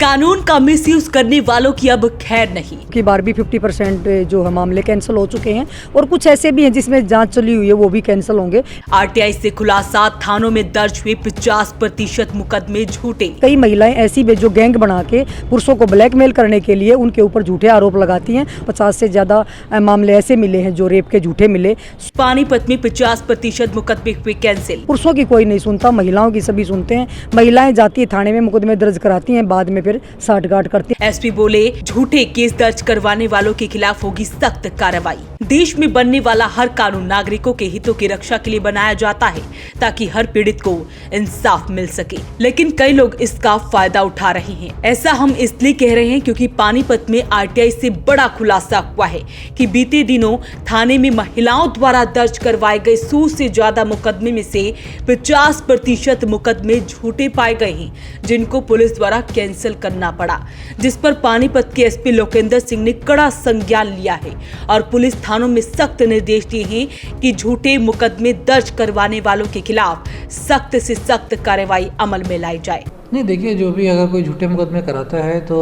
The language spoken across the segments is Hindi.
कानून का मिसयूज करने वालों की अब खैर नहीं। की बार भी 50% जो है मामले कैंसिल हो चुके हैं और कुछ ऐसे भी हैं जिसमें जांच चली हुई है, वो भी कैंसिल होंगे। आरटीआई से खुलासा, थानों में दर्ज हुए 50% मुकदमे झूठे। कई महिलाएं ऐसी भी जो गैंग बना के पुरुषों को ब्लैकमेल करने के लिए उनके ऊपर झूठे आरोप लगाती हैं। 50 से ज्यादा मामले ऐसे मिले हैं जो रेप के झूठे मिले। पानीपत में 50% मुकदमे हुए कैंसिल। पुरुषों की कोई नहीं सुनता, महिलाओं की सभी सुनते हैं। महिलाएं जाती है थाने में, मुकदमे दर्ज कराती हैं, बाद में फिर साठगांठ करती हैं। एसपी बोले, झूठे केस दर्ज करवाने वालों के खिलाफ होगी सख्त कार्रवाई। देश में बनने वाला हर कानून नागरिकों के हितों की रक्षा के लिए बनाया जाता है ताकि हर पीड़ित को इंसाफ मिल सके, लेकिन कई लोग इसका फायदा उठा रहे हैं। ऐसा हम इसलिए कह रहे हैं क्योंकि पानीपत में आरटीआई से बड़ा खुलासा हुआ है कि बीते दिनों थाने में महिलाओं द्वारा दर्ज करवाए गए 100 से ज्यादा मुकदमे में से 50% मुकदमे झूठे पाए गए हैं, जिनको पुलिस द्वारा कैंसिल करना पड़ा, जिस पर पानीपत के एसपी लोकेंद्र सिंह ने कड़ा संज्ञान लिया है और पुलिस थानों में सख्त निर्देश दिए हैं कि झूठे मुकदमे दर्ज करवाने वालों के खिलाफ सख्त से सख्त कार्रवाई अमल में लाई जाए। नहीं, देखिए, जो भी अगर कोई झूठे मुकदमे कराता है तो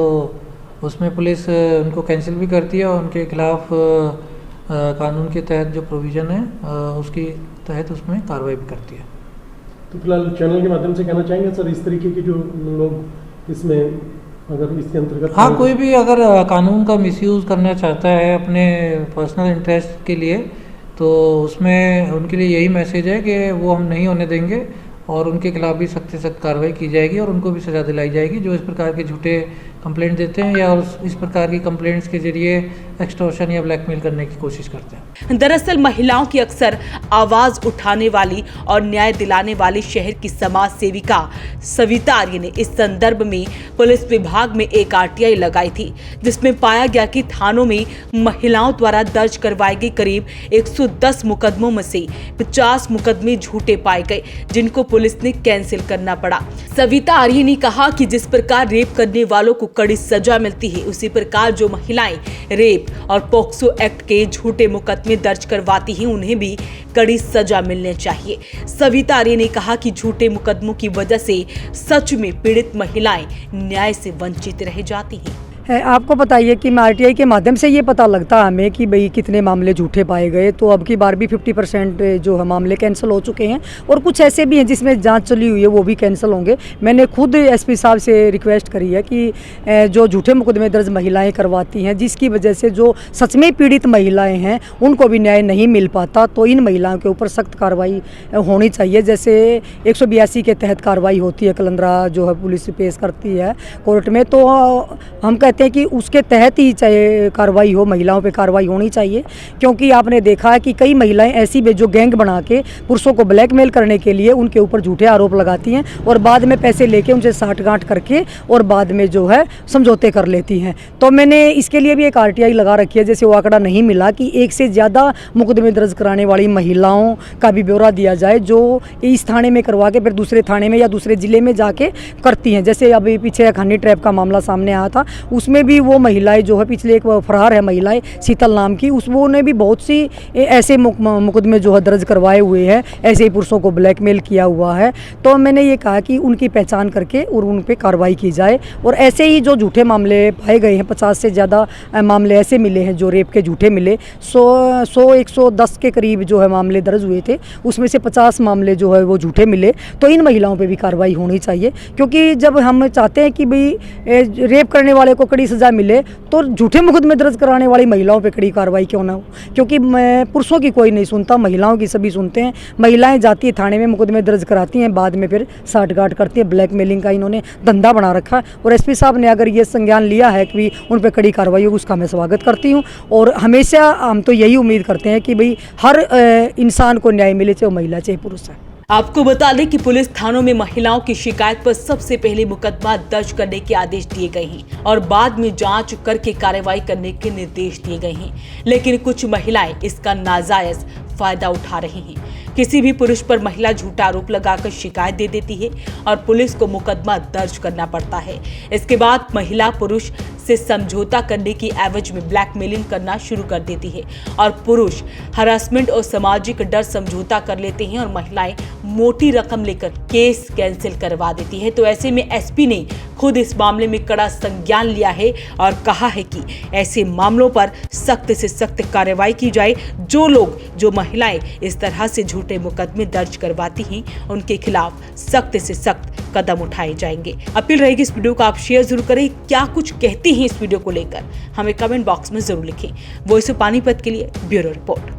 उसमें पुलिस उनको कैंसिल भी करती है और उनके खिलाफ कानून के तहत जो प्रोविज़न है उसके तहत उसमें कार्रवाई भी करती है। तो फिलहाल चैनल के माध्यम से कहना चाहेंगे सर, इस तरीके के जो लोग इसमें अगर इसके अंतर्गत हाँ, कोई भी अगर कानून का मिसयूज़ करना चाहता है अपने पर्सनल इंटरेस्ट के लिए, तो उसमें उनके लिए यही मैसेज है कि वो हम नहीं होने देंगे और उनके खिलाफ भी सख्त से सख्त कार्रवाई की जाएगी और उनको भी सज़ा दिलाई जाएगी जो इस प्रकार के झूठे कंप्लेंट देते हैं या इस प्रकार की कंप्लेंट्स के जरिए एक्सटॉर्शन या ब्लैकमेल करने की कोशिश करते हैं। दरअसल महिलाओं की अक्सर आवाज उठाने वाली और न्याय दिलाने वाली शहर की समाज सेविका सविता आर्य ने इस संदर्भ में पुलिस विभाग में एक आरटीआई लगाई थी, जिसमें पाया गया कि थानों में महिलाओं द्वारा दर्ज करवाए गए करीब 110 मुकदमों में से 50 मुकदमे झूठे पाए गए, जिनको पुलिस ने कैंसिल करना पड़ा। सविता आर्य ने कहा कि जिस प्रकार रेप करने वालों को कड़ी सजा मिलती है, उसी प्रकार जो महिलाएं रेप और पोक्सो एक्ट के झूठे मुकदमे दर्ज करवाती हैं, उन्हें भी कड़ी सजा मिलनी चाहिए। सविता आर्य ने कहा कि झूठे मुकदमों की वजह से सच में पीड़ित महिलाएं न्याय से वंचित रह जाती हैं। आपको बताइए कि आरटीआई के माध्यम से ये पता लगता है हमें कि भाई कितने मामले झूठे पाए गए, तो अब की बार भी 50% जो है मामले कैंसिल हो चुके हैं और कुछ ऐसे भी हैं जिसमें जांच चली हुई है, वो भी कैंसिल होंगे। मैंने खुद एसपी साहब से रिक्वेस्ट करी है कि जो झूठे मुकदमे दर्ज महिलाएं करवाती हैं, जिसकी वजह से जो सच में पीड़ित महिलाएँ हैं उनको भी न्याय नहीं मिल पाता, तो इन महिलाओं के ऊपर सख्त कार्रवाई होनी चाहिए। जैसे 182 के तहत कार्रवाई होती है, कलंदरा जो है पुलिस पेश करती है कोर्ट में, तो हम कहते हैं कि उसके तहत ही चाहे कार्रवाई हो, महिलाओं पे कार्रवाई होनी चाहिए। क्योंकि आपने देखा है कि कई महिलाएं ऐसी भी जो गैंग बना के पुरुषों को ब्लैकमेल करने के लिए उनके ऊपर झूठे आरोप लगाती हैं और बाद में पैसे लेके उनसे साठगांठ करके और बाद में जो है समझौते कर लेती हैं। तो मैंने इसके लिए भी एक आरटीआई लगा रखी है, जैसे वो आंकड़ा नहीं मिला कि 1 से ज़्यादा मुकदमे दर्ज कराने वाली महिलाओं का भी ब्यौरा दिया जाए, जो इस थाने में करवा के फिर दूसरे थाने में या दूसरे ज़िले में जाके करती हैं। जैसे अभी पीछे एक हनी ट्रैप का मामला सामने आया था, उसमें भी वो महिलाएं जो है, पिछले एक फरार है महिलाएं शीतल नाम की, वो ने भी बहुत सी ऐसे मुकदमे जो है दर्ज करवाए हुए हैं, ऐसे ही पुरुषों को ब्लैकमेल किया हुआ है। तो मैंने ये कहा कि उनकी पहचान करके और उन पर कार्रवाई की जाए और ऐसे ही जो झूठे मामले पाए गए हैं, 50 से ज़्यादा मामले ऐसे मिले हैं जो रेप के झूठे मिले, 110 के करीब जो है मामले दर्ज हुए थे, उसमें से 50 मामले जो है वो झूठे मिले, तो इन महिलाओं पे भी कार्रवाई होनी चाहिए। क्योंकि जब हम चाहते हैं कि भाई रेप करने वाले को कड़ी सजा मिले, तो झूठे मुकदमे दर्ज कराने वाली महिलाओं पे कड़ी कार्रवाई क्यों ना हो? क्योंकि पुरुषों की कोई नहीं सुनता, महिलाओं की सभी सुनते हैं। महिलाएं जाती है थाने में, मुकदमे दर्ज कराती हैं, बाद में फिर साठगांठ करती हैं। ब्लैकमेलिंग का इन्होंने धंधा बना रखा है और एसपी साहब ने अगर ये संज्ञान लिया है कि उन पर कड़ी कार्रवाई हो, उसका मैं स्वागत करती हूँ। और हमेशा हम तो यही उम्मीद करते हैं कि भाई हर इंसान को न्याय मिले, चाहे महिला चाहे पुरुष है। आपको बता दें कि पुलिस थानों में महिलाओं की शिकायत पर सबसे पहले मुकदमा दर्ज करने के आदेश दिए गए हैं और बाद में जांच करके कार्रवाई करने के निर्देश दिए गए हैं, लेकिन कुछ महिलाएं इसका नाजायज फायदा उठा रही हैं। किसी भी पुरुष पर महिला झूठा आरोप लगाकर शिकायत दे देती है और पुलिस को मुकदमा दर्ज करना पड़ता है। इसके बाद महिला पुरुष से समझौता करने की एवज में ब्लैकमेलिंग करना शुरू कर देती है और पुरुष हरासमेंट और सामाजिक डर समझौता कर लेते हैं और महिलाएं मोटी रकम लेकर केस कैंसिल करवा देती है। तो ऐसे में एसपी ने खुद इस मामले में कड़ा संज्ञान लिया है और कहा है कि ऐसे मामलों पर सख्त से सख्त कार्रवाई की जाए। जो महिलाएं इस तरह से झूठे मुकदमे दर्ज करवाती हैं उनके खिलाफ सख्त से सख्त कदम उठाए जाएंगे। अपील रहेगी इस वीडियो को आप शेयर जरूर करें। क्या कुछ कहती हैं इस वीडियो को लेकर हमें कमेंट बॉक्स में जरूर लिखें। वॉइस ऑफ पानीपत के लिए ब्यूरो रिपोर्ट।